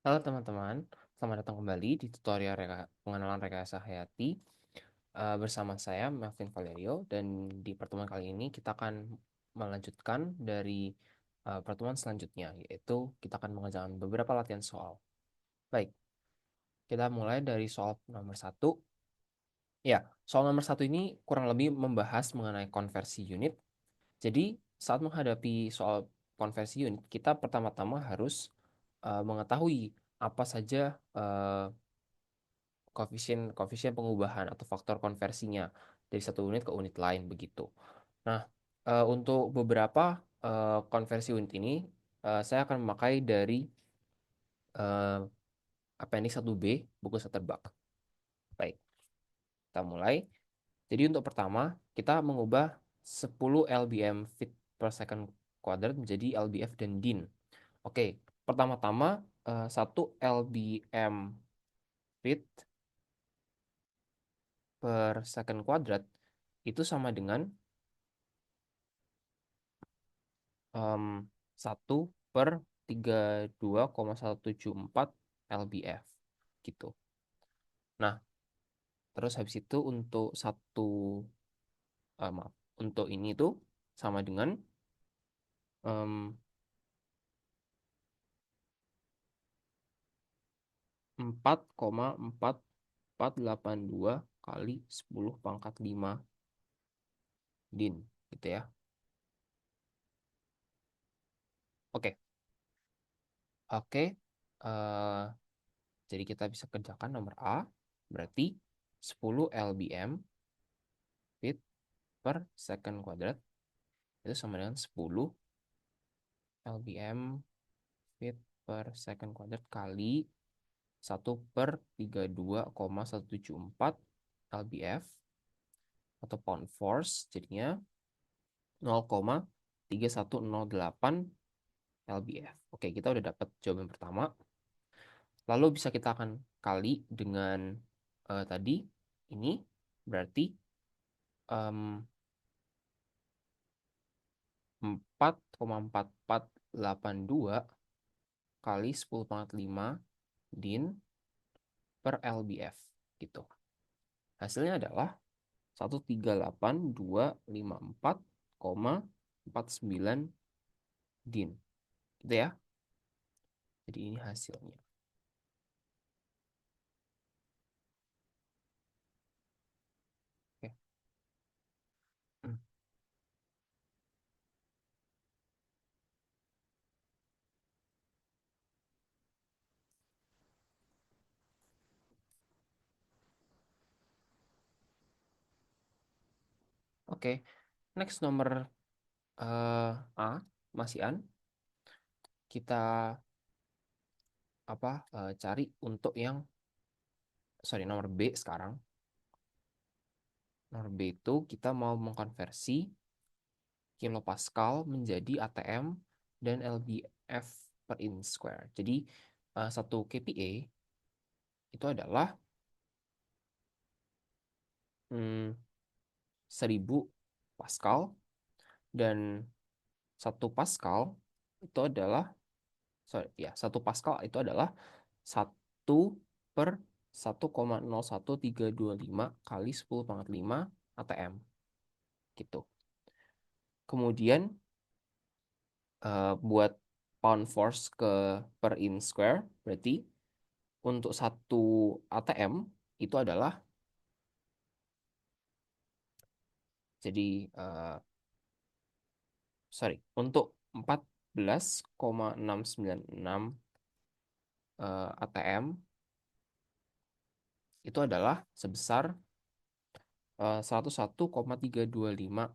Halo teman-teman, selamat datang kembali di tutorial pengenalan rekayasa hayati bersama saya Melvin Valerio, dan di pertemuan kali ini kita akan melanjutkan dari pertemuan selanjutnya, yaitu kita akan mengerjakan beberapa latihan soal. Baik, kita mulai dari soal nomor satu. Ya, soal nomor satu ini kurang lebih membahas mengenai konversi unit. Jadi saat menghadapi soal konversi unit, kita pertama-tama harus mengetahui apa saja eh, koefisien koefisien pengubahan atau faktor konversinya dari satu unit ke unit lain begitu. Nah, untuk beberapa konversi unit ini saya akan memakai dari eh, Appendix 1B buku Stutterbug. Baik, kita mulai. Jadi untuk pertama, kita mengubah 10 lbm feet per second kuadrat menjadi lbf dan din. Oke, pertama-tama 1 lbm feet per second kuadrat itu sama dengan 1 per 32,174 lbf gitu. Nah, terus habis itu untuk maaf, untuk ini tuh sama dengan em, 4,4482 kali 10 pangkat 5 din gitu ya. Oke, oke. eh, jadi kita bisa kerjakan nomor A, berarti 10 lbm feet per second kuadrat itu sama dengan 10 lbm feet per second kuadrat kali 1/32,174 lbf atau pound force, jadinya 0,3108 lbf. Oke, kita udah dapat jawaban pertama. Lalu bisa kita akan kali dengan tadi ini, berarti em, 4,4482 kali 10 pangkat 5 din per lbf gitu. Hasilnya adalah 138.254,49 din. Gitu ya. Jadi ini hasilnya. Oke. Hmm. Oke. Next nomor A, masih An. Kita cari untuk yang nomor B sekarang. Nomor B itu kita mau mengkonversi kilopascal menjadi atm dan lbf per inch square. Jadi 1 kPa itu adalah 1000 Pascal, dan 1 Pascal itu adalah 1 Pascal itu adalah 1/1,01325 kali 10 pangkat 5 ATM gitu. Kemudian buat pound force per inch square, berarti untuk 1 ATM itu adalah, jadi untuk 14,696 ATM itu adalah sebesar 101,325.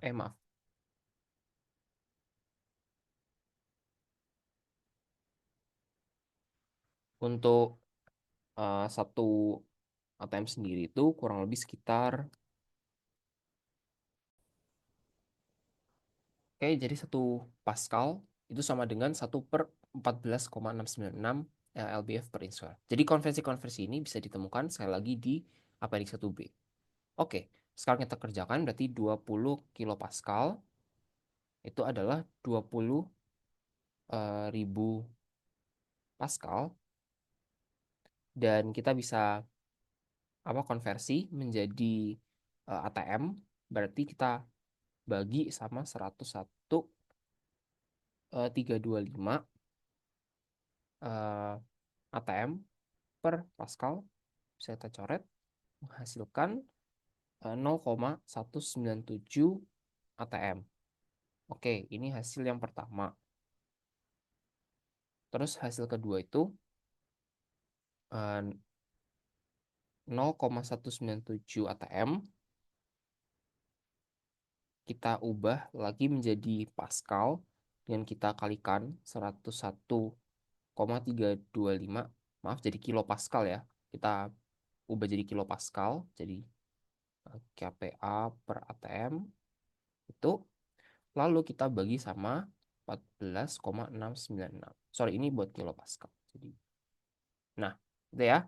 Maaf. Untuk 1 ATM sendiri itu kurang lebih sekitar, oke, jadi 1 Pascal itu sama dengan 1/14,696 lbf per inch square. Jadi konversi-konversi ini bisa ditemukan sekali lagi di Appendix 1B. Oke, sekarang kita kerjakan, berarti 20 kilopascal itu adalah 20 ribu Pascal, dan kita bisa apa konversi menjadi ATM, berarti kita bagi sama 101,325 eh, ATM per Pascal, bisa kita coret menghasilkan 0,197 ATM. Oke, ini hasil yang pertama. Terus hasil kedua itu eh, 0,197 ATM kita ubah lagi menjadi Pascal dan kita kalikan 101,325, maaf, jadi kilo Pascal ya. Kita ubah jadi kilo Pascal, jadi kPa per ATM itu, lalu kita bagi sama 14,696. Sorry, ini buat kilo Pascal. Jadi, nah, itu ya.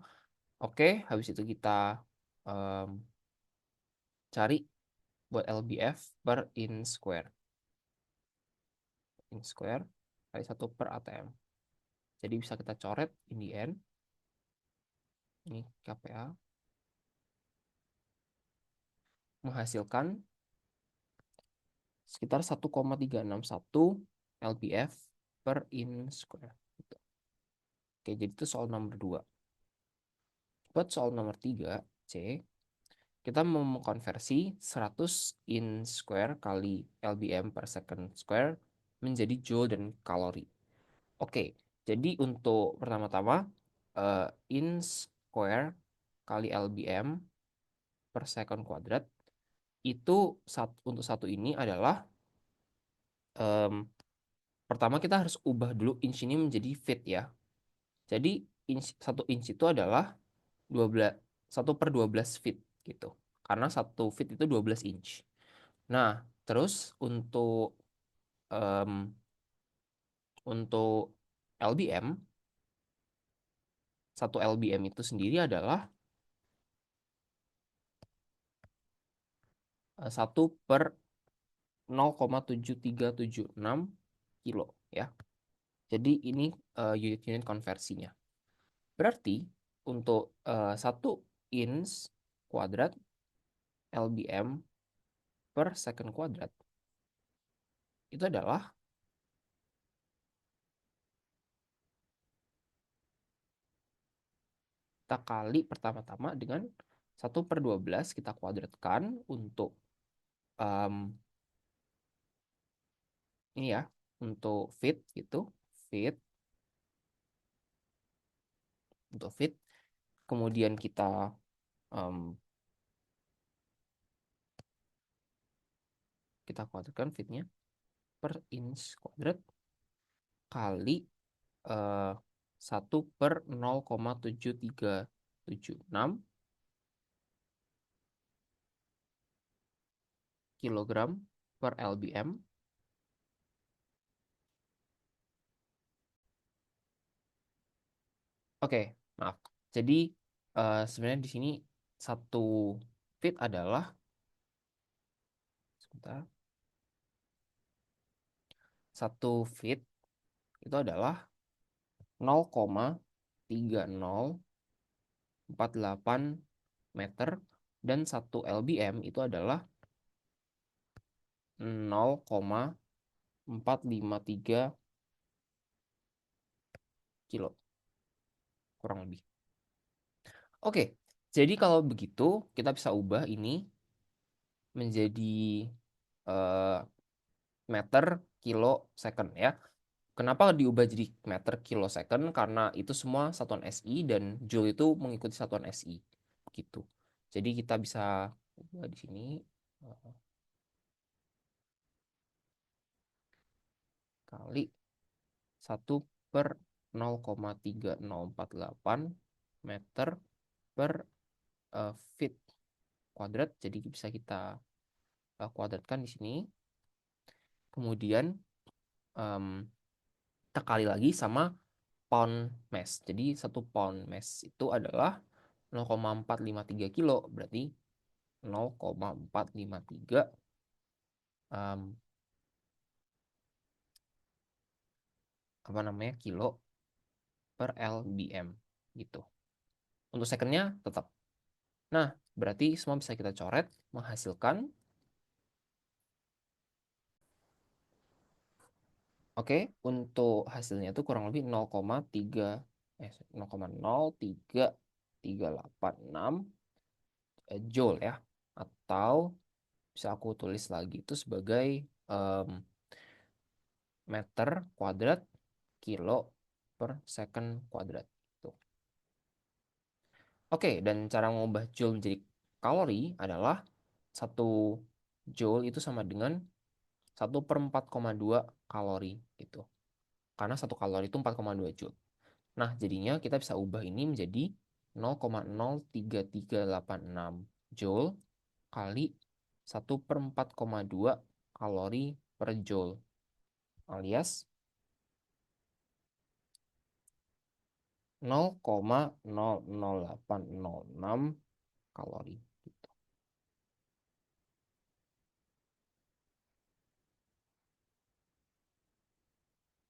Oke, habis itu kita em, cari buat LBF per in square. In square kali 1 per ATM. Jadi bisa kita coret in the end. Ini KPA menghasilkan sekitar 1,361 LBF per in square. Gitu. Oke, jadi itu soal nomor 2. Buat soal nomor 3, C, kita mau mengkonversi 100 in square kali LBM per second square menjadi joule dan kalori. Oke, jadi untuk pertama-tama in square kali LBM per second kuadrat itu untuk satu ini adalah em, pertama kita harus ubah dulu inch ini menjadi feet ya. Jadi satu inch itu adalah 12 1/12 feet gitu. Karena satu feet itu 12 inch. Nah, terus em, untuk LBM, satu LBM itu sendiri adalah 1/7376 kilo ya. Jadi ini unit-unit konversinya. Berarti untuk 1 inch kuadrat LBM per second kuadrat itu adalah kita kali pertama-tama dengan 1/12 kita kuadratkan untuk em, ini ya, untuk feet gitu, feet, untuk feet. Kemudian kita kuadratkan feetnya per inch kuadrat kali 1/0,7376 kilogram per LBM. Oke, maaf. Jadi sebenarnya di sini satu feet adalah, sebentar, satu feet itu adalah 0,3048 meter, dan satu LBM itu adalah 0,453 kilo kurang lebih. Oke, jadi kalau begitu kita bisa ubah ini menjadi eh, meter kilo second ya. Kenapa diubah jadi meter kilo second? Karena itu semua satuan SI dan joule itu mengikuti satuan SI gitu. Jadi kita bisa ubah di sini eh, kali 1/0,3048 meter per feet kuadrat. Jadi bisa kita kuadratkan di sini. Kemudian em, kita kali lagi sama pound mass. Jadi 1 pound mass itu adalah 0,453 kilo. Berarti 0,453 apa namanya kilo per lbm gitu. Untuk secondnya tetap. Nah, berarti semua bisa kita coret menghasilkan, oke, untuk hasilnya itu kurang lebih 0,3 0,03386 joule ya. Atau bisa aku tulis lagi itu sebagai em, meter kuadrat kilo per second kuadrat. Tuh. Oke, dan cara mengubah joule menjadi kalori adalah satu joule itu sama dengan 1/4,2 kalori gitu. Karena satu kalori itu 4,2 joule. Nah, jadinya kita bisa ubah ini menjadi 0,03386 joule kali 1/4,2 kalori per joule, alias 0,00806 kalori. Gitu.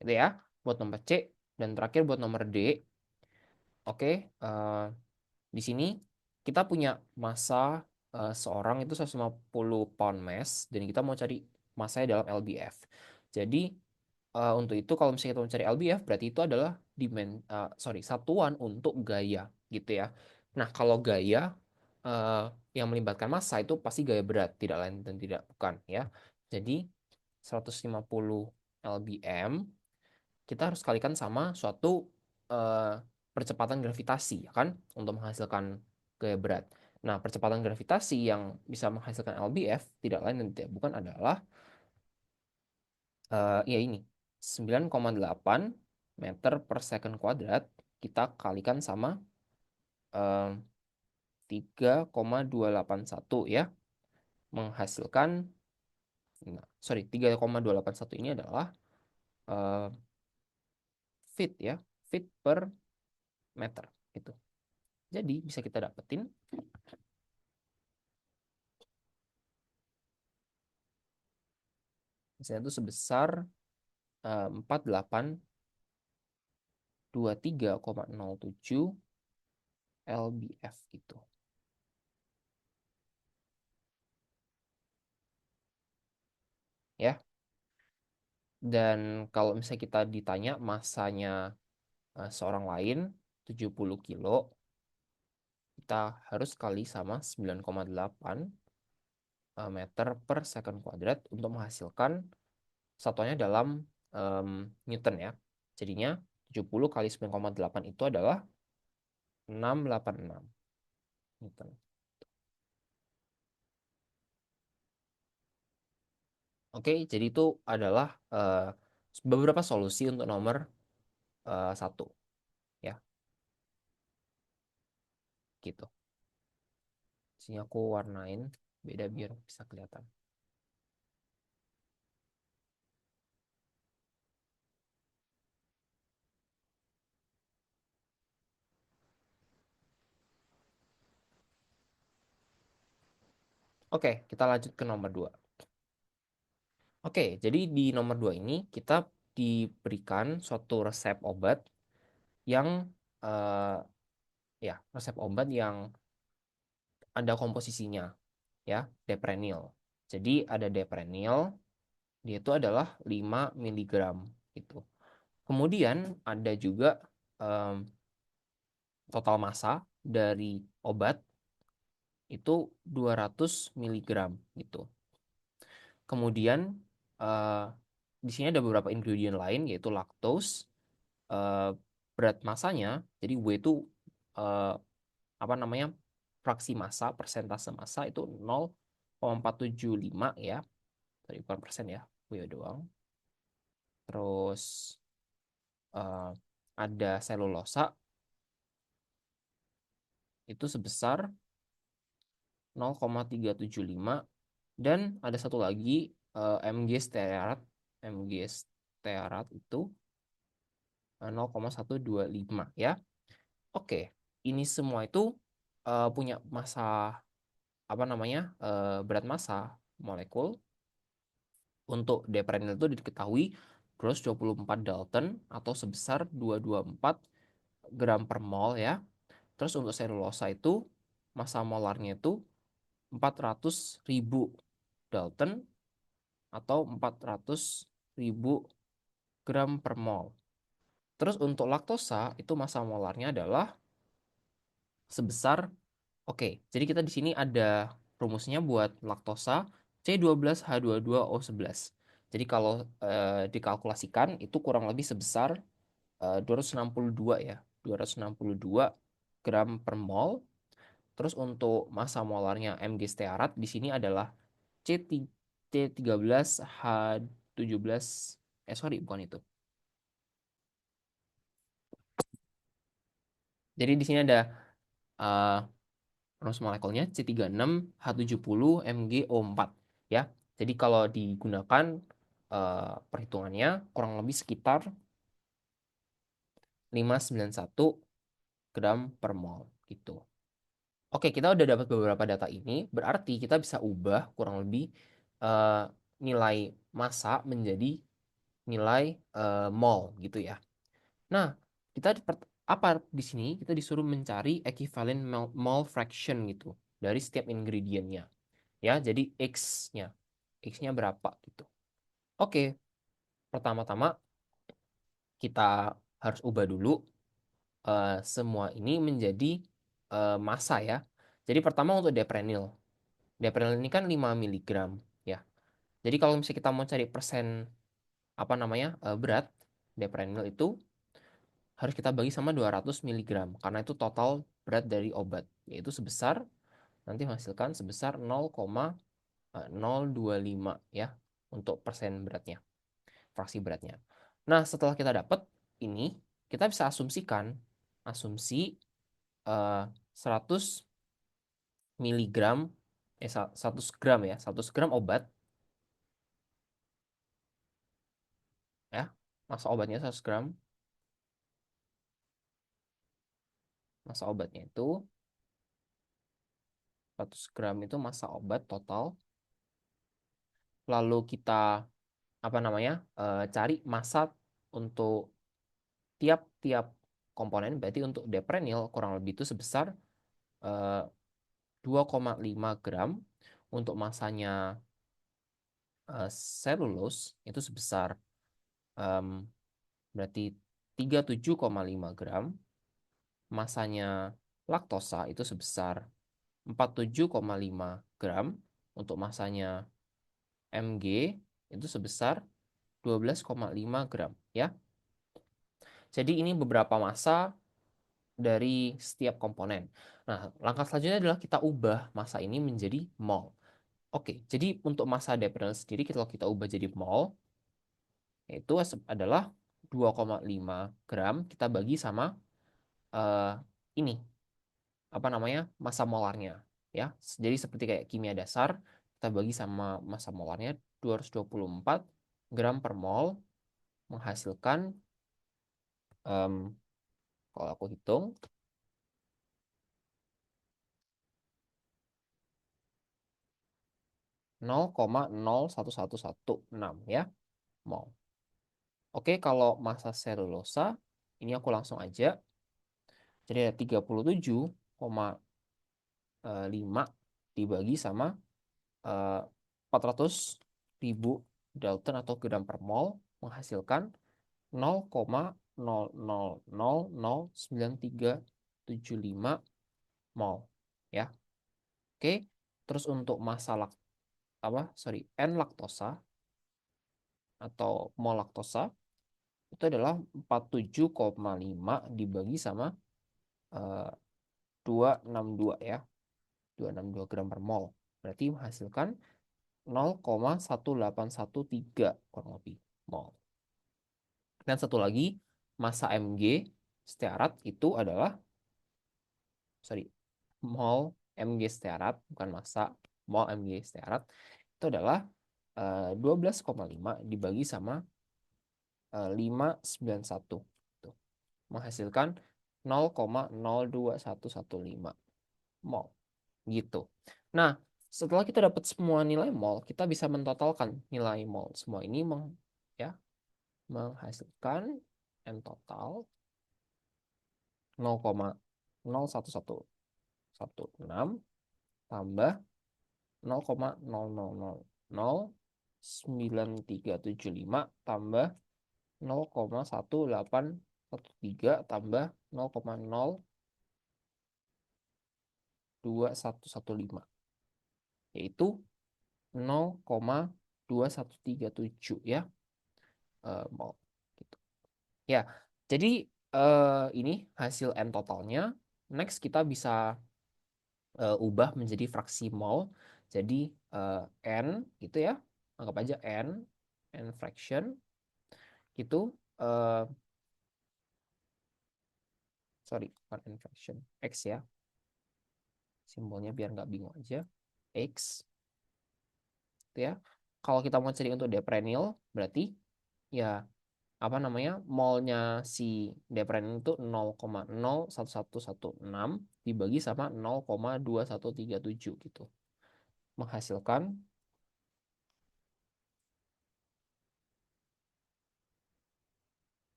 Itu ya, buat nomor C. Dan terakhir buat nomor D. Oke, di sini kita punya massa seorang itu 150 pound mass dan kita mau cari massanya dalam lbf. Jadi untuk itu kalau misalnya kita mau cari lbf berarti itu adalah satuan untuk gaya gitu ya. Nah, kalau gaya eh, yang melibatkan massa itu pasti gaya berat, tidak lain dan tidak bukan ya. Jadi 150 lbm kita harus kalikan sama suatu eh, percepatan gravitasi, ya kan, untuk menghasilkan gaya berat. Nah, percepatan gravitasi yang bisa menghasilkan LBF tidak lain dan tidak bukan adalah ya ini 9,8 meter per second kuadrat kita kalikan sama eh, 3,281 ya, menghasilkan, nah, sorry, 3,281 ini adalah eh, feet ya, feet per meter gitu. Jadi bisa kita dapetin misalnya itu sebesar 4823,07 lbf gitu. Ya. Dan kalau misalnya kita ditanya masanya seorang lain 70 kilo, kita harus kali sama 9,8 meter per second kuadrat untuk menghasilkan satuannya dalam em, Newton ya. Jadinya 70 kali 9,8 itu adalah 686 Newton. Oke, jadi itu adalah beberapa solusi untuk nomor satu, ya, gitu. Sini aku warnain beda biar bisa kelihatan. Oke, kita lanjut ke nomor 2. Oke, jadi di nomor 2 ini kita diberikan suatu resep obat yang eh, ya, resep obat yang ada komposisinya ya, Deprenil. Jadi ada Deprenil, dia itu adalah 5 miligram gitu. Kemudian ada juga em, total massa dari obat itu 200 miligram gitu. Kemudian eh, di sini ada beberapa ingredient lain yaitu laktos, eh, berat masanya, jadi W itu eh, apa namanya, fraksi massa, persentase massa itu 0,475 ya. Tadi bukan persen ya, W doang. Terus eh, ada selulosa itu sebesar 0,375 dan ada satu lagi Mg stearat. Mg stearat itu 0,125 ya. Oke, ini semua itu punya massa, apa namanya, berat massa molekul. Untuk deprenil itu diketahui 224 Dalton atau sebesar 224 gram per mol ya. Terus untuk selulosa itu massa molarnya itu 400.000 Dalton atau 400.000 gram per mol. Terus untuk laktosa itu massa molarnya adalah sebesar, oke, jadi kita di sini ada rumusnya buat laktosa C12H22O11. Jadi kalau dikalkulasikan itu kurang lebih sebesar 262 ya, 262 gram per mol. Terus untuk massa molarnya Mg stearat di sini adalah C13H17, sorry bukan itu. Jadi di sini ada uh, rumus molekulnya C36H70MgO4 ya. Jadi kalau digunakan perhitungannya kurang lebih sekitar 591 gram per mol gitu. Oke, kita udah dapat beberapa data ini, berarti kita bisa ubah kurang lebih eh, nilai massa menjadi nilai mol gitu ya. Nah, kita apa di sini kita disuruh mencari ekivalen mol fraction gitu dari setiap ingredientnya. Ya, jadi X-nya. X-nya berapa gitu. Oke, pertama-tama kita harus ubah dulu semua ini menjadi massa ya. Jadi pertama untuk deprenil. Deprenil ini kan 5 miligram ya. Jadi kalau misalnya kita mau cari persen apa namanya berat deprenil itu harus kita bagi sama 200 miligram karena itu total berat dari obat yaitu sebesar nanti menghasilkan sebesar 0,025 ya untuk persen beratnya, fraksi beratnya. Nah, setelah kita dapat ini, kita bisa asumsikan asumsi 100 miligram 100 gram ya, 100 gram obat ya. Masa obatnya 100 gram. Masa obatnya itu 100 gram itu masa obat total. Lalu kita apa namanya? Cari massa untuk tiap-tiap komponen. Berarti untuk deprenil kurang lebih itu sebesar eh, 2,5 gram. Untuk masanya selulus itu sebesar em, berarti 37,5 gram. Masanya laktosa itu sebesar 47,5 gram. Untuk masanya Mg itu sebesar 12,5 gram ya. Jadi ini beberapa massa dari setiap komponen. Nah, langkah selanjutnya adalah kita ubah massa ini menjadi mol. Oke, jadi untuk massa deprenil sendiri kalau kita ubah jadi mol itu adalah 2,5 gram kita bagi sama eh, ini apa namanya massa molarnya ya. Jadi seperti kayak kimia dasar kita bagi sama massa molarnya 224 gram per mol menghasilkan em, kalau aku hitung 0,01116 ya mol. Oke, kalau massa selulosa ini aku langsung aja. Jadi ada 37,5 dibagi sama 400.000 Dalton atau gram per mol menghasilkan 0,00009375 mol ya. Oke, terus untuk massa N laktosa atau mol laktosa itu adalah 47,5 dibagi sama eh, 262 ya. 262 gram per mol. Berarti menghasilkan 0,1813 kurang lebih mol. Dan satu lagi, massa Mg stearat itu adalah, sorry, mol Mg stearat, bukan massa, mol Mg stearat itu adalah 12,5 dibagi sama 591. Tuh, menghasilkan 0,02115 mol. Gitu. Nah, setelah kita dapat semua nilai mol, kita bisa mentotalkan nilai mol semua ini ya menghasilkan N total 0,01116 tambah 0,00009375 tambah 0,1813 tambah 0,02115, yaitu 0,2137 ya, mol gitu. Ya, jadi ini hasil N totalnya. Next kita bisa ubah menjadi fraksi mol. Jadi N gitu ya. Anggap aja N fraction itu sorry, bukan N fraction, X ya. Simbolnya biar nggak bingung aja. X gitu ya. Kalau kita mau cari untuk deprenil berarti ya apa namanya, molnya si deprenil itu 0,01116 dibagi sama 0,2137 gitu. Menghasilkan,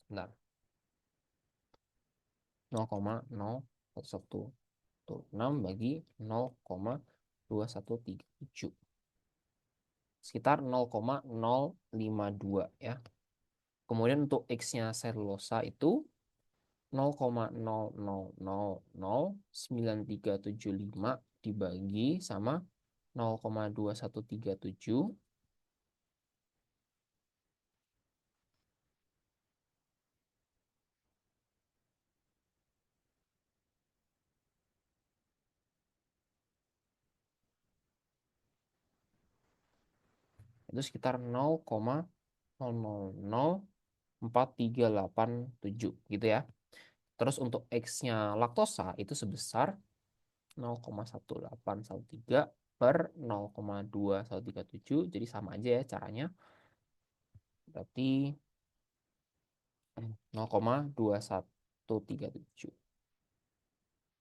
bentar, 0,0116 bagi 0,2137, sekitar 0,052 ya. Kemudian untuk X-nya selulosa itu 0,00009375 dibagi sama 0,2137, itu sekitar 0,000438 gitu ya. Terus untuk X-nya laktosa itu sebesar 0,1813 per 0,2137. Jadi sama aja ya caranya. Berarti 0,2137.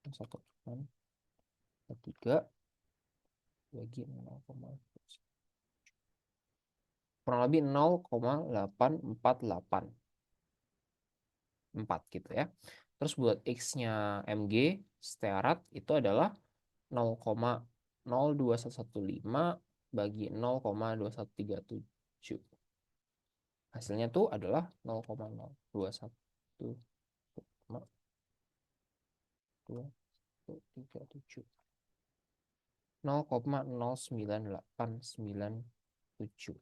1,3 bagi 0, kurang lebih 0,8484 gitu ya. Terus buat X-nya Mg stearat itu adalah 0,02115 bagi 0,2137. Hasilnya tuh adalah 0,02137. 0,09897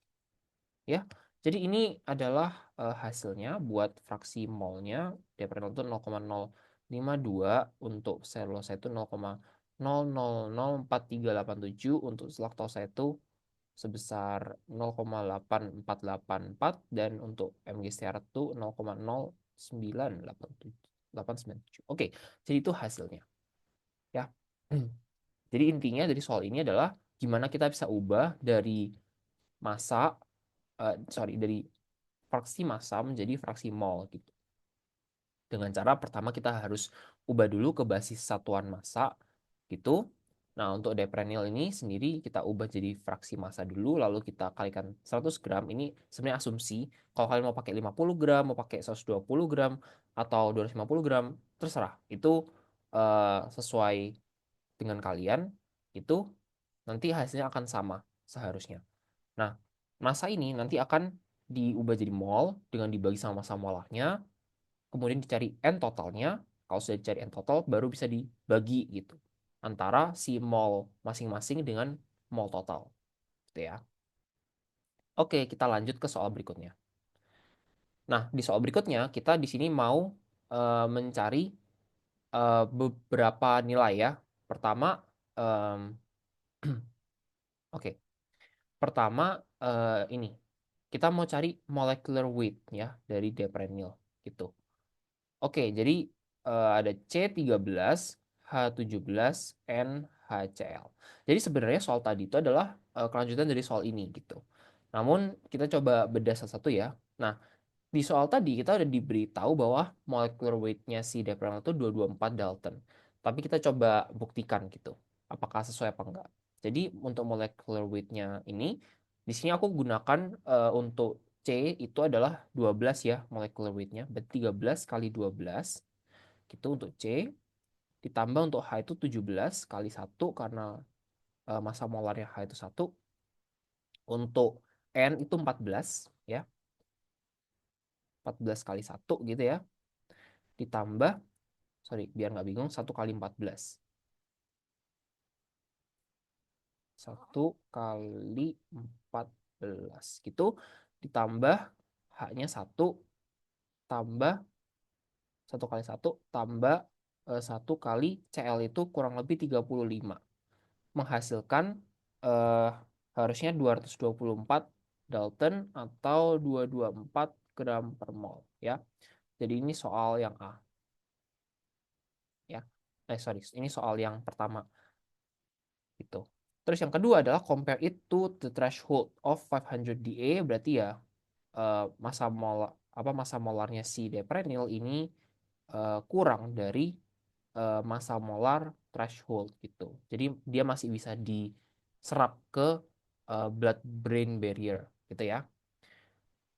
ya. Jadi ini adalah hasilnya buat fraksi molnya. Deprenol itu 0,052, untuk selulosa itu 0,00043877, untuk laktosa itu sebesar 0,8484, dan untuk Mg stearat itu 0,09887. Oke, jadi itu hasilnya ya. Jadi intinya dari soal ini adalah gimana kita bisa ubah dari massa, dari fraksi massa menjadi fraksi mol gitu. Dengan cara pertama kita harus ubah dulu ke basis satuan massa gitu. Nah, untuk deprenil ini sendiri kita ubah jadi fraksi massa dulu, lalu kita kalikan 100 gram. Ini sebenarnya asumsi. Kalau kalian mau pakai 50 gram, mau pakai 120 gram, atau 250 gram, terserah. Itu sesuai dengan kalian, itu nanti hasilnya akan sama seharusnya. Nah, massa ini nanti akan diubah jadi mol dengan dibagi sama massa molarnya, kemudian dicari N totalnya. Kalau sudah dicari N total, baru bisa dibagi gitu antara si mol masing-masing dengan mol total. Gitu ya. Oke, kita lanjut ke soal berikutnya. Nah, di soal berikutnya kita di sini mau mencari beberapa nilai ya. Pertama, em, oke. Pertama, ini kita mau cari molecular weight ya dari deprenil gitu. Oke, jadi ada C13, H17, NHCl. Jadi sebenarnya soal tadi itu adalah kelanjutan dari soal ini gitu. Namun kita coba bedah satu-satu ya. Nah, di soal tadi kita udah diberitahu bahwa molecular weight-nya si deprenil itu 224 Dalton. Tapi kita coba buktikan gitu. Apakah sesuai apa enggak. Jadi untuk molecular weight-nya ini, di sini aku gunakan untuk C itu adalah 12 ya molecular weight-nya. Berarti 13 kali 12 gitu untuk C. Ditambah untuk H itu 17 kali 1 karena massa molarnya H itu 1. Untuk N itu 14 ya. 14 kali 1 gitu ya. Ditambah, sorry biar nggak bingung, 1 kali 14 gitu, ditambah H-nya 1, tambah 1 kali 1 tambah 1 kali CL itu kurang lebih 35, menghasilkan eh, harusnya 224 Dalton atau 224 gram per mol ya. Jadi ini soal yang A ya. Sorry, ini soal yang pertama gitu. Terus yang kedua adalah compare it to the threshold of 500 DA, berarti ya massa molar massa molarnya si deprenyl ini kurang dari massa molar threshold gitu. Jadi dia masih bisa diserap ke blood brain barrier gitu ya.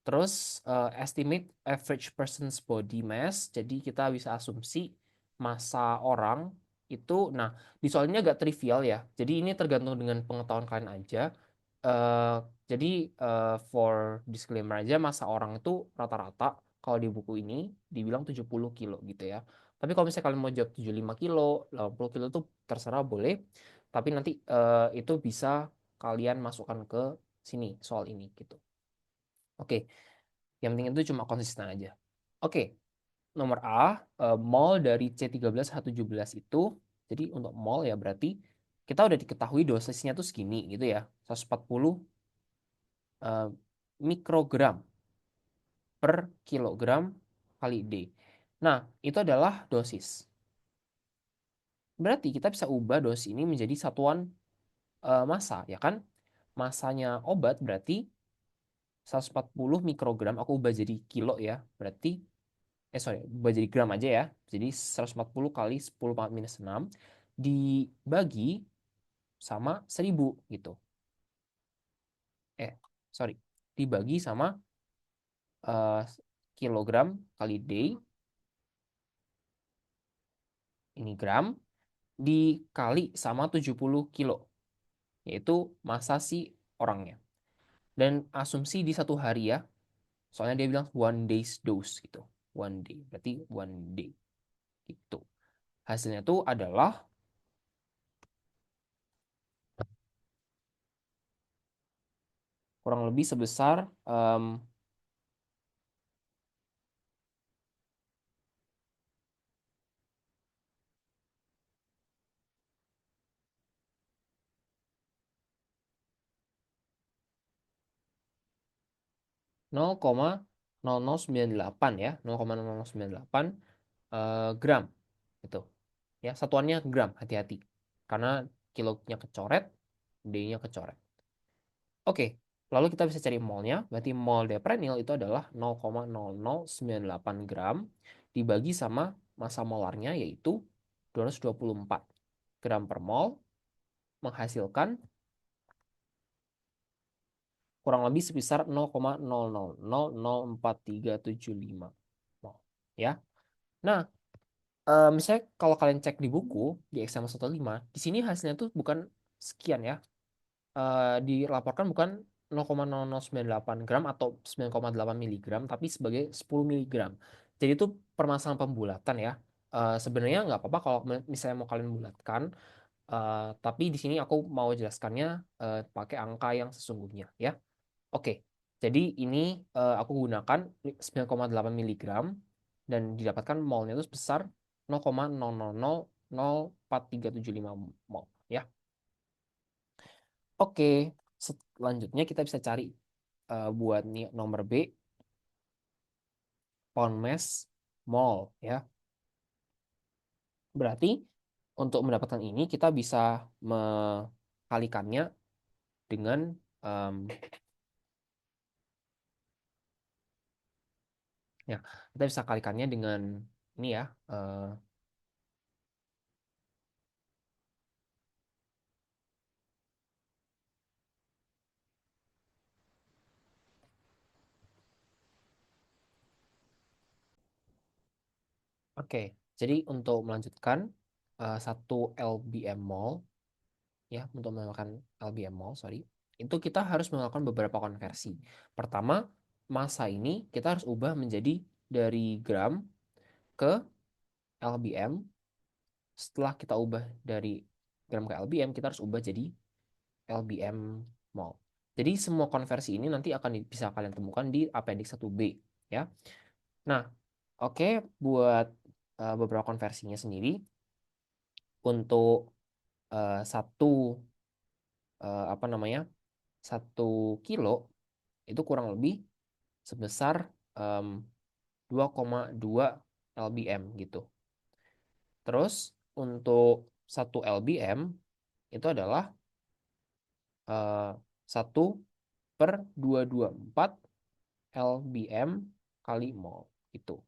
Terus estimate average person's body mass. Jadi kita bisa asumsi massa orang itu. Nah, di soalnya agak trivial ya. Jadi ini tergantung dengan pengetahuan kalian aja. Eh, jadi for disclaimer aja, massa orang itu rata-rata kalau di buku ini dibilang 70 kilo gitu ya. Tapi kalau misalnya kalian mau jawab 75 kilo, 80 kilo itu terserah boleh. Tapi nanti itu bisa kalian masukkan ke sini soal ini gitu. Oke, yang penting itu cuma konsisten aja. Oke, nomor A, mol dari C13H17 itu, jadi untuk mol ya berarti kita udah diketahui dosisnya tuh segini gitu ya, 140 eh, mikrogram per kilogram kali D. Nah, itu adalah dosis. Berarti kita bisa ubah dosis ini menjadi satuan massa, ya kan? Massanya obat berarti 140 mikrogram, aku ubah jadi kilo ya, berarti sorry, ubah jadi gram aja ya. Jadi 140 kali 10 pangkat minus 6 dibagi sama 1000 gitu. Sorry, dibagi sama eh, kilogram kali D, ini gram, dikali sama 70 kilo, yaitu massa si orangnya. Dan asumsi di satu hari ya, soalnya dia bilang one day's dose gitu. One day, berarti one day gitu. Hasilnya tuh adalah kurang lebih sebesar 0,0098 ya, 0,0098 gram itu. Ya, satuannya gram, hati-hati. Karena kilonya kecoret, D-nya kecoret. Oke, lalu kita bisa cari molnya. Berarti mol deprenyl itu adalah 0,0098 gram dibagi sama massa molarnya yaitu 224 gram per mol, menghasilkan kurang lebih sebesar 0,00004375 mol. Ya. Nah, misalnya kalau kalian cek di buku di exam 105, di sini hasilnya tuh bukan sekian ya. Dilaporkan bukan 0,0098 gram atau 9,8 miligram, tapi sebagai 10 miligram. Jadi itu permasalahan pembulatan ya. Sebenarnya nggak apa-apa kalau misalnya mau kalian bulatkan, tapi di sini aku mau jelaskannya pakai angka yang sesungguhnya ya. Oke, jadi ini aku gunakan 9,8 miligram dan didapatkan molnya itu sebesar 0,00004375 mol ya. Oke, selanjutnya kita bisa cari buat nih nomor B, pound mass mol ya. Berarti untuk mendapatkan ini kita bisa mengkalikannya dengan em, ya kita bisa kalikannya dengan ini ya, Oke, jadi untuk melanjutkan satu LBM mol ya, untuk melakukan LBM mol, sorry, itu kita harus melakukan beberapa konversi. Pertama, massa ini kita harus ubah menjadi dari gram ke LBM. Setelah kita ubah dari gram ke LBM, kita harus ubah jadi LBM mol. Jadi semua konversi ini nanti akan bisa kalian temukan di Appendix 1B ya. Nah, oke, buat beberapa konversinya sendiri untuk satu apa namanya, 1 kilo itu kurang lebih sebesar em, 2,2 LBM gitu. Terus untuk 1 LBM itu adalah eh, 1/224 LBM kali mol gitu.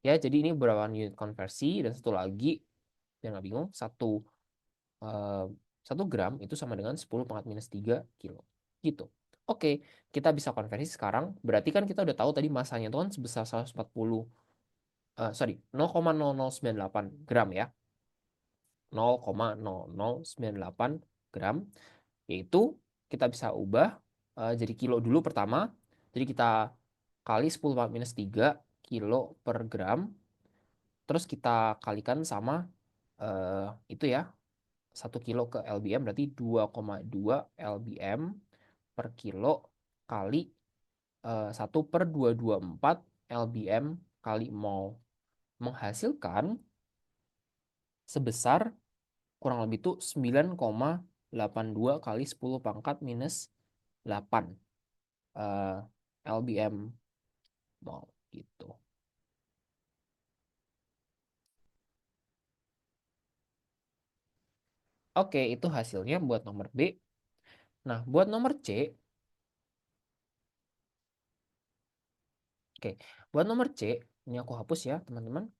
Ya, jadi ini beberapa unit konversi dan satu lagi biar nggak bingung, 1 gram itu sama dengan 10⁻³ kilo gitu. Oke, kita bisa konversi sekarang. Berarti kan kita udah tahu tadi masanya itu kan sebesar 140 sorry 0,0098 gram ya, 0,0098 gram, yaitu kita bisa ubah jadi kilo dulu pertama. Jadi kita kali 10⁻³ kilo per gram, terus kita kalikan sama itu ya, 1 kilo ke LBM berarti 2,2 LBM per kilo kali 1/224 LBM kali mol, menghasilkan sebesar kurang lebih itu 9,82 kali 10⁻⁸ eh, LBM mol gitu. Oke, itu hasilnya buat nomor B. Nah, buat nomor C, oke, buat nomor C, ini aku hapus ya, teman-teman.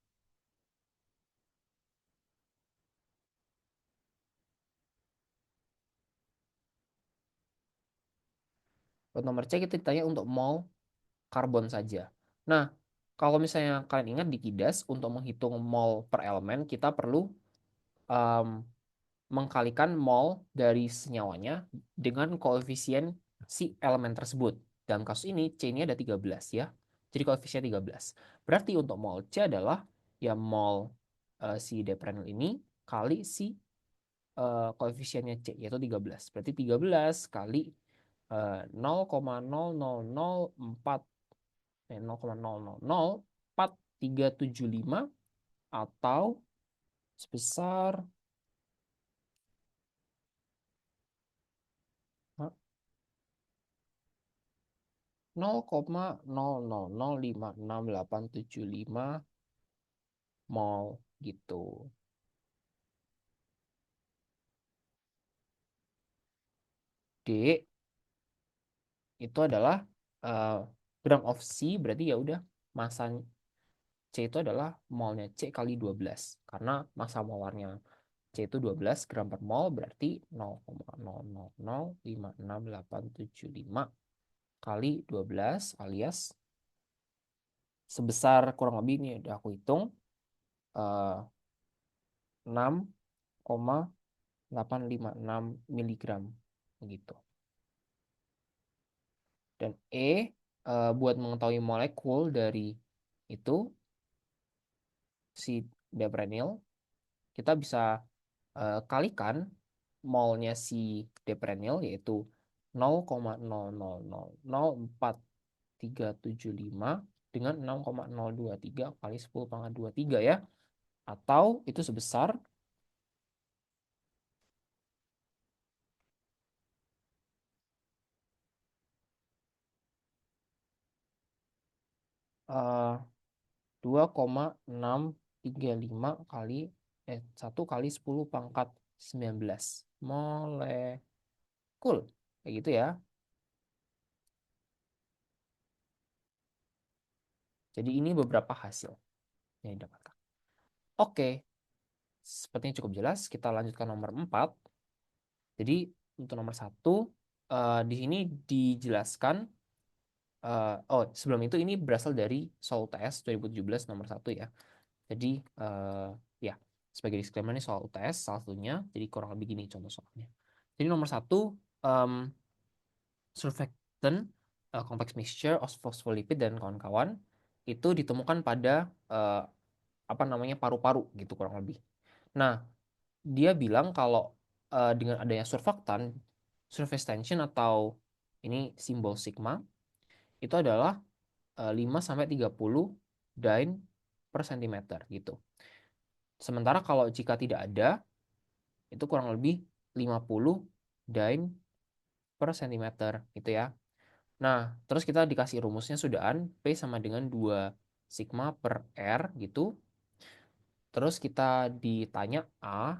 Buat nomor C kita ditanya untuk mol karbon saja. Nah, kalau misalnya kalian ingat di KIDAS, untuk menghitung mol per elemen, kita perlu em, mengkalikan mol dari senyawanya dengan koefisien si elemen tersebut. Dalam kasus ini, C ini ada 13 ya. Jadi koefisien 13. Berarti untuk mol C adalah ya mol si deprenyl ini kali si koefisiennya C, yaitu 13. Berarti 13 kali 0,00004 0,0004 375 atau sebesar 0,00056875 mol gitu. D itu adalah eh, gram of C, berarti ya udah massa C itu adalah molnya C kali 12 karena massa molarnya C itu 12 gram per mol, berarti 0,00056875 kali 12 alias sebesar kurang lebih ini udah aku hitung 6,856 miligram begitu. Dan buat mengetahui molekul dari itu si deprenyl, kita bisa kalikan molnya si deprenyl yaitu 0,0004 375 dengan 6,023 kali 10⁻23 ya, atau itu sebesar 2,635 kali 1 kali 10⁻XIX molekul kayak gitu ya. Jadi ini beberapa hasil yang didapatkan. Oke, sepertinya cukup jelas. Kita lanjutkan nomor 4. Jadi untuk nomor 1 di sini dijelaskan oh sebelum itu ini berasal dari Soal UTS 2017 nomor 1 ya. Jadi ya sebagai disclaimer ini soal UTS salah satunya. Jadi kurang lebih gini contoh soalnya. Jadi nomor satu, em, surfactant complex mixture of phospholipid dan kawan-kawan itu ditemukan pada apa namanya paru-paru gitu kurang lebih. Nah, dia bilang kalau dengan adanya surfaktan, surface tension atau ini simbol sigma itu adalah 5 sampai 30 dyne per centimeter gitu. Sementara kalau jika tidak ada itu kurang lebih 50 dyne per centimeter gitu ya. Nah, terus kita dikasih rumusnya sudahan P sama dengan 2 sigma per R gitu. Terus kita ditanya A,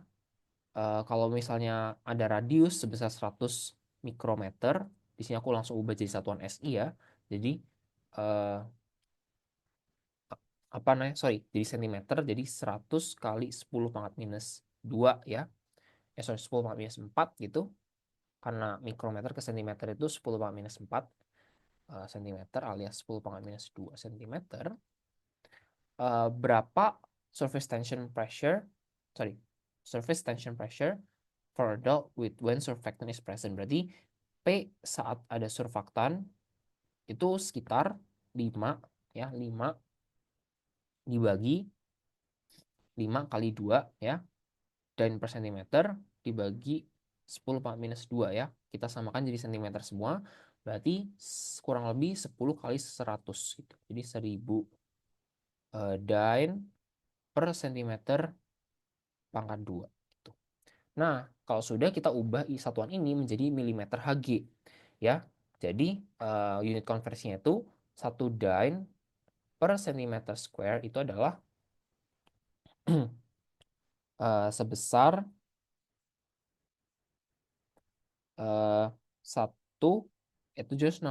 kalau misalnya ada radius sebesar 100 mikrometer, di sini aku langsung ubah jadi satuan SI ya. Jadi eh, apa namanya? Sorry, jadi sentimeter, jadi 100 kali 10 pangkat minus 2 ya. Sorry, 10 pangkat minus 4 gitu. Karena mikrometer ke sentimeter itu 10 pangkat minus 4 sentimeter alias 10 pangkat minus 2 sentimeter. Berapa surface tension pressure, sorry, surface tension pressure for adult with when surfactant is present. Berarti P saat ada surfaktan itu sekitar 5 ya, 5 dibagi 5 kali 2 ya, dan per sentimeter dibagi 10 pangkat minus 2 ya. Kita samakan jadi sentimeter semua. Berarti kurang lebih 10 kali 100 gitu. Jadi 1000 dyne per sentimeter pangkat 2 gitu. Nah, kalau sudah kita ubah satuan ini menjadi milimeter Hg ya. Jadi unit konversinya itu 1 dyne per centimeter square itu adalah sebesar 1 760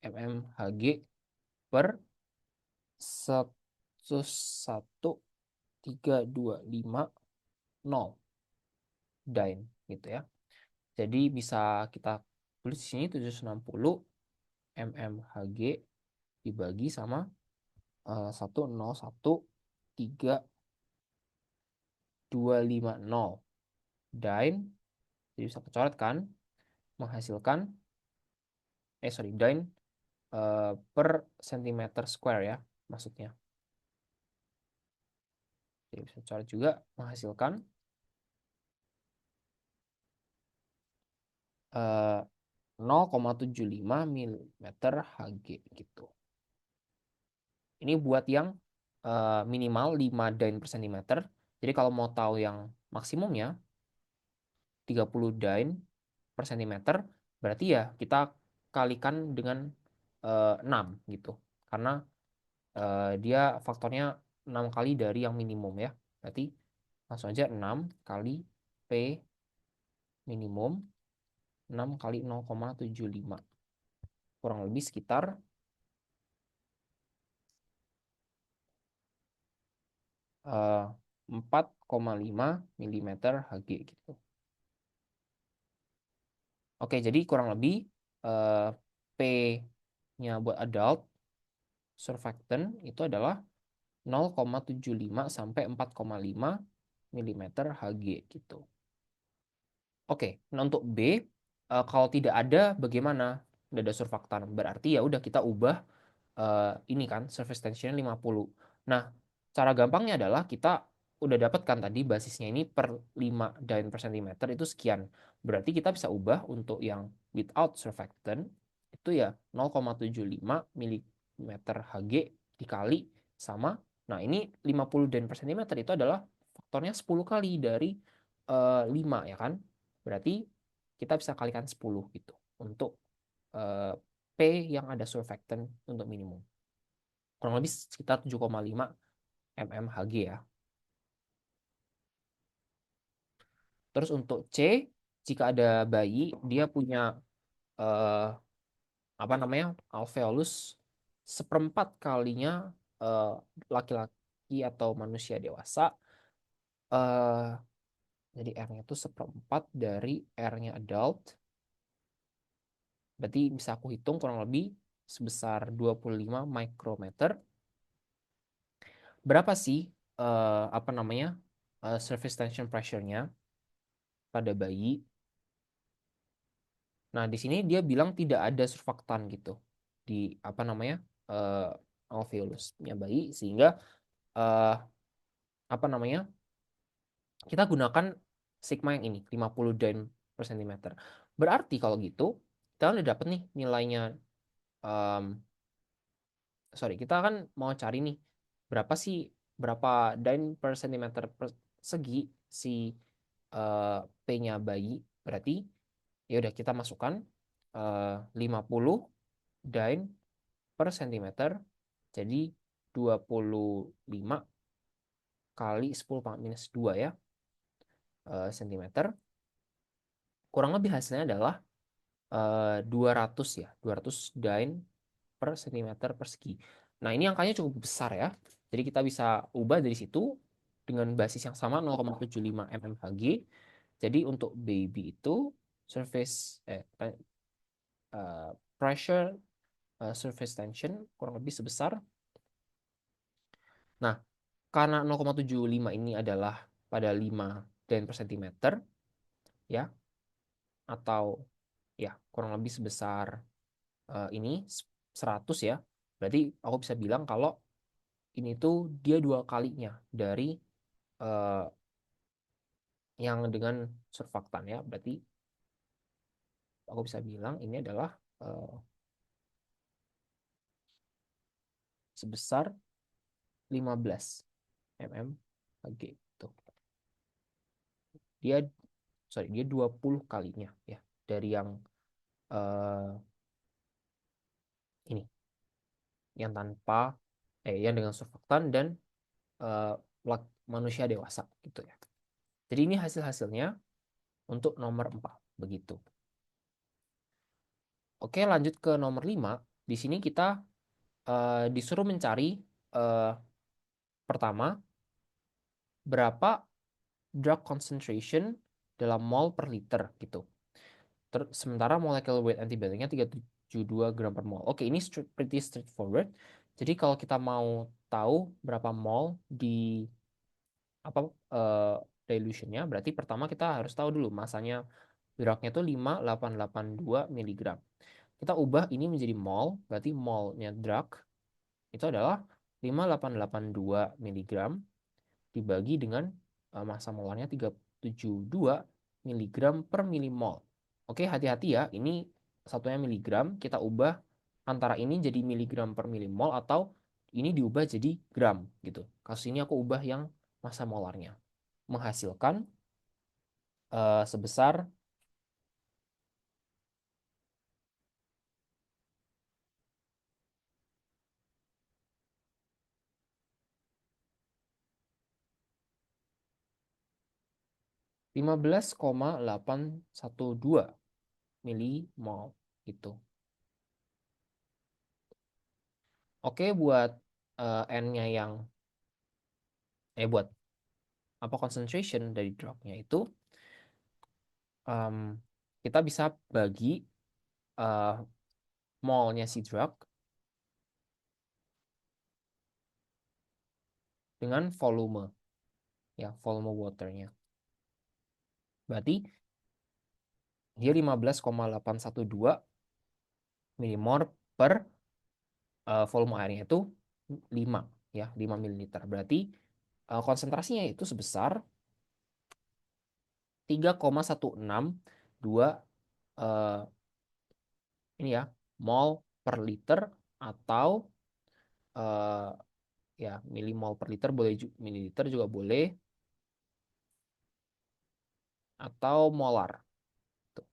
mmHg per 113,250 dyne gitu ya. Jadi bisa kita tulis di sini 760 mmHg dibagi sama 1013250 dyne. Jadi bisa kecoret kan menghasilkan dyne per centimeter square ya maksudnya. Jadi bisa coret juga menghasilkan 0,75 mm Hg gitu. Ini buat yang minimal 5 dyne per centimeter. Jadi kalau mau tahu yang maksimumnya 30 dyne per centimeter, berarti ya kita kalikan dengan 6 gitu. Karena dia faktornya 6 kali dari yang minimum ya. Berarti langsung aja 6 kali P minimum 6 kali 0,75. Kurang lebih sekitar 4,5 mm Hg gitu. Oke, jadi kurang lebih eh, P-nya buat adult surfactant itu adalah 0,75 sampai 4,5 mm Hg gitu. Oke, nah untuk B, kalau tidak ada bagaimana? Tidak ada surfaktan. Berarti ya udah kita ubah ini kan surface tensionnya 50. Nah, cara gampangnya adalah kita udah dapat kan tadi basisnya ini per 5 dyne per centimeter itu sekian. Berarti kita bisa ubah untuk yang without surfactant itu ya 0,75 mm Hg dikali sama, nah ini 50 dyne per centimeter itu adalah faktornya 10 kali dari 5 ya kan. Berarti kita bisa kalikan 10 gitu untuk eh, P yang ada surfactant untuk minimum. Kurang lebih sekitar 7,5 mmHg ya. Terus untuk C, jika ada bayi, dia punya eh, apa namanya alveolus seperempat kalinya eh, laki-laki atau manusia dewasa. eh, jadi R-nya itu seperempat dari R-nya adult. Berarti bisa aku hitung kurang lebih sebesar 25 mikrometer. berapa sih apa namanya surface tension pressure-nya pada bayi. Nah, di sini dia bilang tidak ada surfaktan gitu di apa namanya alveolusnya bayi, sehingga eh, apa namanya kita gunakan sigma yang ini 50 dyne per sentimeter. Berarti kalau gitu kita udah dapet nih nilainya. em, Sorry, kita kan mau cari nih berapa sih, berapa dyne per sentimeter persegi si eh, P-nya bayi. Berarti ya udah kita masukkan 50 dyne per sentimeter, jadi 25 kali 10 pangkat minus 2 ya sentimeter. Kurang lebih hasilnya adalah 200 ya, 200 dyne per sentimeter persegi. Nah, ini angkanya cukup besar ya. Jadi kita bisa ubah dari situ dengan basis yang sama 0,75 mmHg. Jadi untuk baby itu surface pressure surface tension kurang lebih sebesar. Nah, karena 0,75 ini adalah pada 5 dyne per sentimeter ya, atau ya kurang lebih sebesar ini 100 ya. Berarti aku bisa bilang kalau ini tuh dia dua kalinya dari eh, yang dengan surfaktan ya. Berarti aku bisa bilang ini adalah eh, sebesar 15 mmHg. Tuh. Dia dia 20 kalinya ya dari yang eh, ini, yang tanpa yang dengan surfaktan dan eh, manusia dewasa gitu ya. Jadi ini hasil-hasilnya untuk nomor 4 begitu. Oke, lanjut ke nomor 5. Di sini kita disuruh mencari eh, pertama berapa drug concentration dalam mol per liter gitu. Sementara molecular weight antibiotiknya 372 gram per mol. Oke, ini pretty straightforward. Jadi kalau kita mau tahu berapa mol di apa eh, dilutionnya, berarti pertama kita harus tahu dulu masanya drugnya itu 5882 miligram. Kita ubah ini menjadi mol, berarti molnya drug itu adalah 5882 miligram dibagi dengan massa molarnya 372 miligram per milimol. Oke, hati-hati ya, ini satunya miligram, kita ubah antara ini jadi miligram per milimol atau ini diubah jadi gram gitu. Kasus ini aku ubah yang massa molarnya. Menghasilkan sebesar 15,812 milimol gitu. Oke, buat N-nya yang buat apa concentration dari drugnya itu em, kita bisa bagi eh, molnya si drug dengan volume ya, volume waternya. Berarti dia 15,812 milimol per volume airnya itu 5 ya, 5 mililiter. Berarti konsentrasinya itu sebesar 3,162 eh, ini ya, mol per liter atau eh, ya milimol per liter boleh, mililiter juga boleh, atau molar tuh,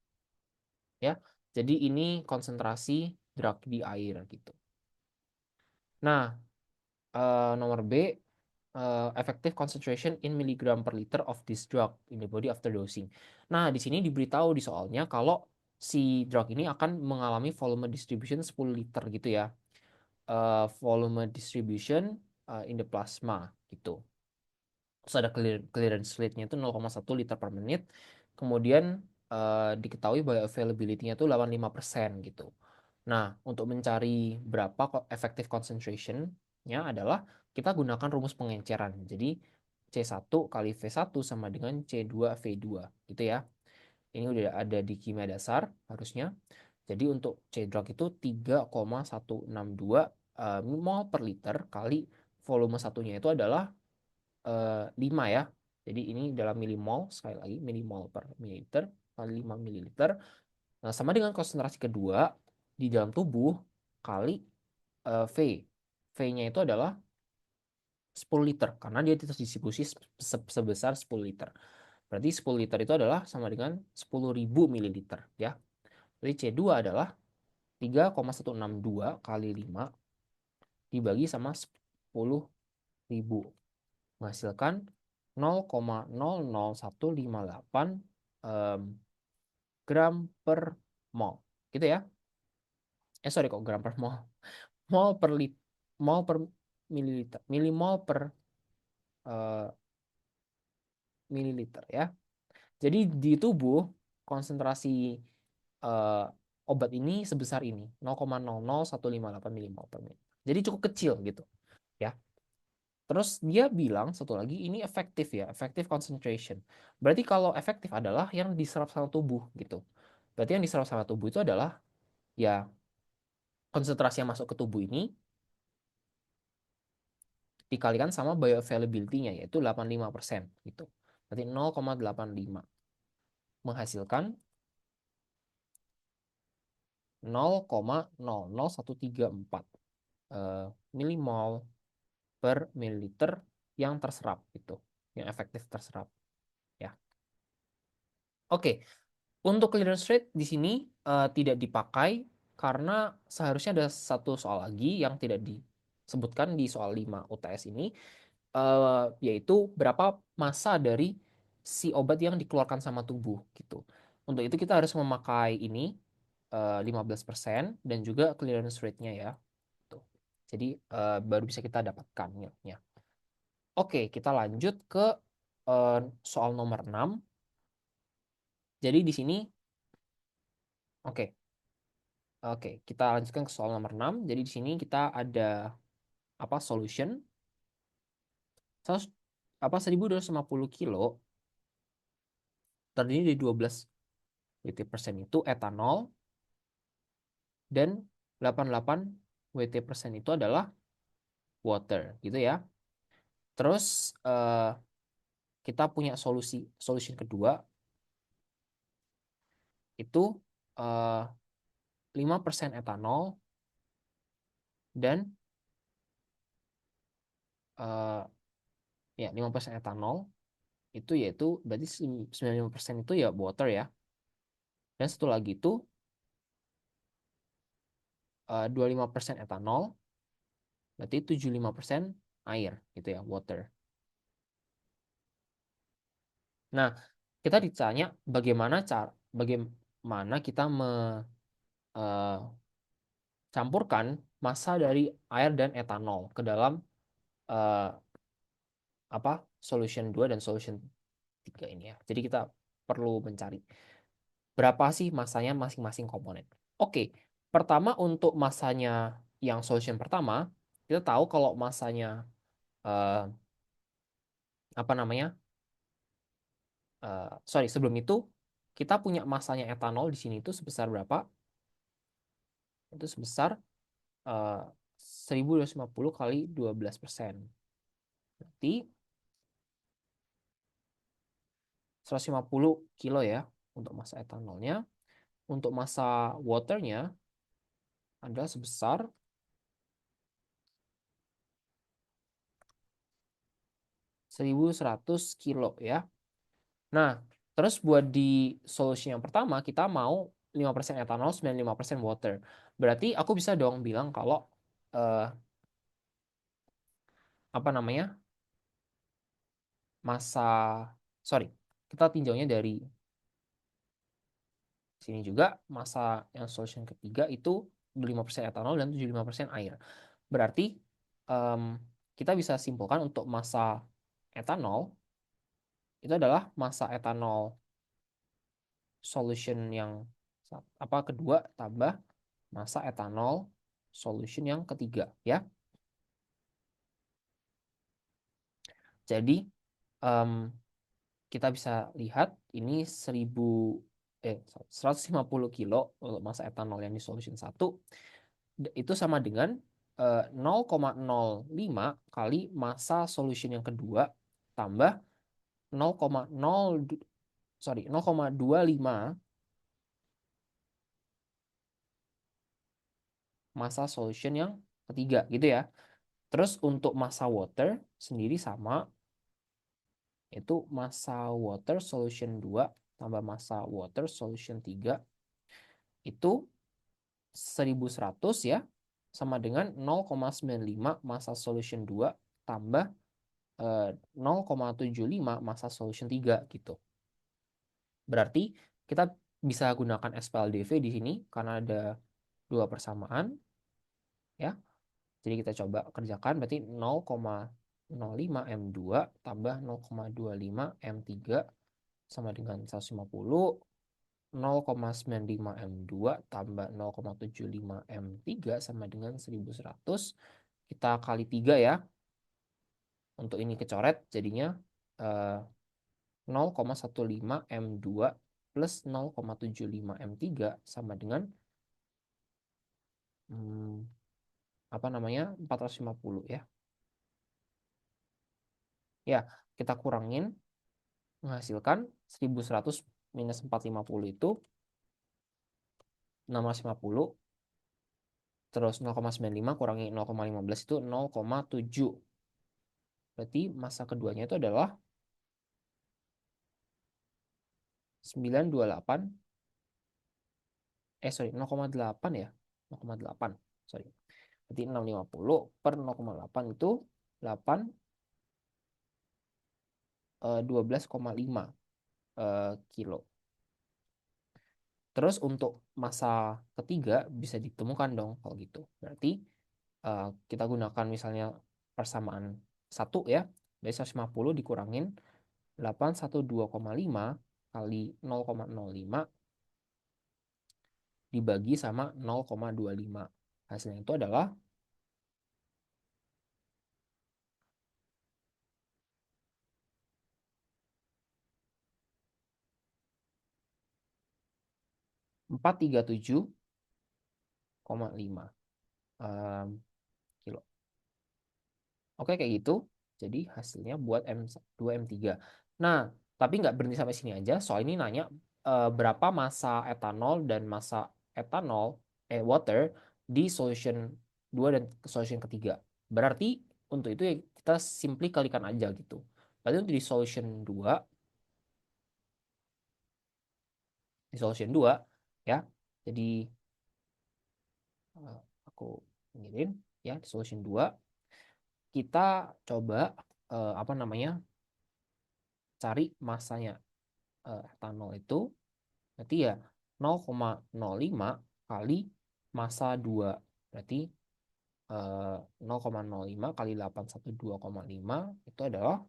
ya. Jadi ini konsentrasi drug di air gitu. Nah, nomor B, effective concentration in milligram per liter of this drug in the body after dosing. Nah, di sini diberitahu di soalnya kalau si drug ini akan mengalami volume distribution 10 liter gitu ya. Volume distribution in the plasma gitu. Terus ada clearance rate-nya itu 0,1 liter per menit. Kemudian diketahui bioavailability-nya itu 85% gitu. Nah, untuk mencari berapa effective concentration-nya adalah kita gunakan rumus pengenceran. Jadi C1 kali V1 sama dengan C2V2 gitu ya. Ini udah ada di kimia dasar harusnya. Jadi untuk C drug itu 3,162 mol per liter kali volume satunya itu adalah 5 ya. Jadi ini dalam milimol, sekali lagi milimol per mililiter kali 5 mililiter. Nah, sama dengan konsentrasi kedua di dalam tubuh kali V. V-nya itu adalah 10 liter karena dia terdistribusi sebesar 10 liter. Berarti 10 liter itu adalah sama dengan 10.000 mililiter ya. Jadi C2 adalah 3,162 kali 5 dibagi sama 10.000 menghasilkan 0,00158 gram per mol. Gitu ya. Sorry kok gram per mol. Mol per mol per mililiter, milimol per eh, mililiter ya. Jadi di tubuh konsentrasi eh, obat ini sebesar ini 0,00158 milimol per ml. Jadi cukup kecil gitu ya. Terus dia bilang satu lagi ini efektif ya, effective concentration. Berarti kalau efektif adalah yang diserap sama tubuh gitu. Berarti yang diserap sama tubuh itu adalah ya konsentrasi yang masuk ke tubuh ini dikalikan sama bioavailability-nya yaitu 85% gitu. Berarti 0,85 menghasilkan 0,00134 milimol per mililiter yang terserap gitu, yang efektif terserap ya. Oke, untuk clearance rate di sini tidak dipakai karena seharusnya ada satu soal lagi yang tidak disebutkan di soal 5 UTS ini, yaitu berapa massa dari si obat yang dikeluarkan sama tubuh gitu. Untuk itu kita harus memakai ini 15% dan juga clearance rate-nya ya. Tuh. Jadi baru bisa kita dapatkan nilainya. Oke, kita lanjut ke soal nomor 6. Jadi di sini, oke, oke, kita lanjutkan ke soal nomor 6. Jadi di sini kita ada apa solution 1.250 kilo terdiri dari 12 WT% itu etanol dan 88 WT% itu adalah water gitu ya. Terus kita punya solution kedua itu eh, 5% etanol dan eh, ya 5% etanol itu yaitu berarti 95% itu ya water ya. Dan satu lagi itu 25% etanol berarti 75% air gitu ya, water. Nah, kita ditanya bagaimana kita mencampurkan massa dari air dan etanol ke dalam eh, apa solution 2 dan solution 3 ini ya. Jadi kita perlu mencari berapa sih massanya masing-masing komponen. Oke, pertama untuk massanya yang solution pertama, kita tahu kalau massanya eh, apa namanya? Sorry, sebelum itu kita punya massanya etanol di sini itu sebesar berapa? Itu sebesar eh, 1.250 kali 12%. Berarti 150 kilo ya untuk massa etanolnya. Untuk massa waternya adalah sebesar 1.100 kilo ya. Nah, terus buat di solusi yang pertama kita mau 5% etanol, 95% water. Berarti aku bisa dong bilang kalau eh, apa namanya? Massa sorry, kita tinjaunya dari sini juga massa yang solution ketiga itu 25% etanol dan 75% air. Berarti em, kita bisa simpulkan untuk massa etanol itu adalah massa etanol solution yang apa kedua tambah massa etanol solution yang ketiga ya. Jadi em, kita bisa lihat ini 150 kilo untuk massa etanol yang di solution satu itu sama dengan 0,05 kali massa solution yang kedua tambah 0,0 0,25 massa solution yang ketiga gitu ya. Terus untuk massa water sendiri sama, itu massa water solution 2 tambah massa water solution 3 itu 1100 ya, sama dengan 0,95 massa solution 2 tambah 0,75 massa solution 3 gitu. Berarti kita bisa gunakan SPLDV di sini karena ada dua persamaan ya. Jadi kita coba kerjakan, berarti 0,05 M2 tambah 0,25 M3 sama dengan 150, 0,95 M2 tambah 0,75 M3 sama dengan 1100. Kita kali 3 ya. Untuk ini kecoret jadinya 0,15 M2 plus 0,75 M3 sama dengan hmm, apa namanya 450 ya. Ya, kita kurangin menghasilkan 1100 minus 450 itu 650, terus 0,95 kurangi 0,15 itu 0,7. Berarti massa keduanya itu adalah 928, sorry 0,8 ya. 0,8, sorry. Berarti 650 per 0,8 itu 8 12,5 kilo. Terus untuk massa ketiga bisa ditemukan dong kalau gitu. Berarti kita gunakan misalnya persamaan 1 ya. Dari 150 dikurangin 812,5 kali 0,05 dibagi sama 0,25. Hasilnya itu adalah 437,5 kilo. Oke, kayak gitu. Jadi hasilnya buat M2, M3. Nah, tapi nggak berhenti sampai sini aja. Soal ini nanya berapa massa etanol dan massa etanol, water, di solution 2 dan solution ketiga. Berarti untuk itu ya kita simply kalikan aja gitu. Berarti untuk di solution 2 ya. Jadi aku inginin ya di solution 2 kita coba apa namanya cari massanya etanol itu berarti ya 0,05 kali massa 2. Berarti 0,05 kali 812,5 itu adalah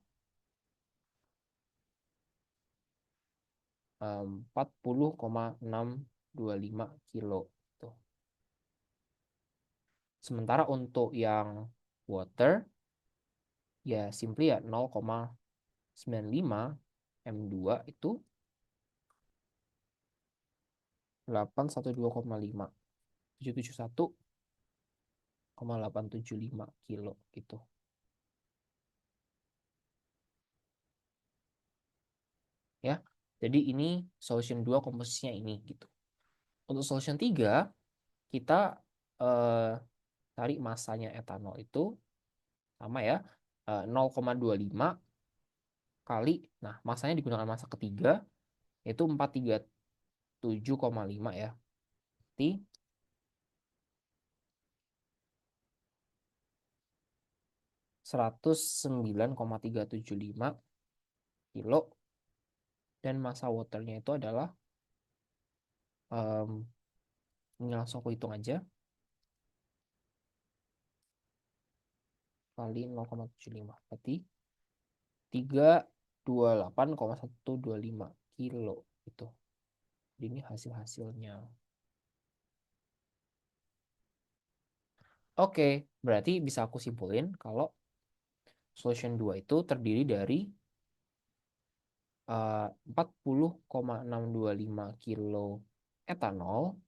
40,625 kilo. Tuh. Sementara untuk yang water ya simply ya 0,95 M2 itu 812,5 771,875 kilo gitu ya. Jadi ini solution 2 komposisinya ini gitu. Untuk solution 3 kita eh, cari masanya etanol itu sama ya 0,25 kali, nah masanya digunakan masa ketiga yaitu 437,5 ya. Berarti 109,375 kilo dan massa waternya itu adalah em, ini langsung aku hitung aja kali 0,75 berarti 328,125 kilo itu. Jadi ini hasil-hasilnya. Oke, berarti bisa aku simpulin kalau solution 2 itu terdiri dari 40,625 kilo etanol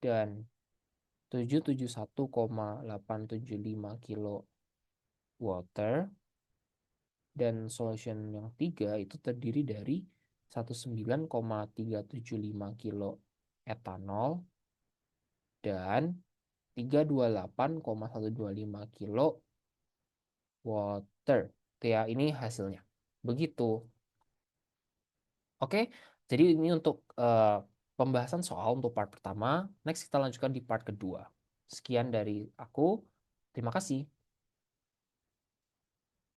dan 771,875 kilo water, dan solution yang 3 itu terdiri dari 19,375 kilo etanol dan 328,125 kilo water. Itu ya, ini hasilnya. Begitu. Oke, jadi ini untuk pembahasan soal untuk part pertama. Next kita lanjutkan di part kedua. Sekian dari aku. Terima kasih.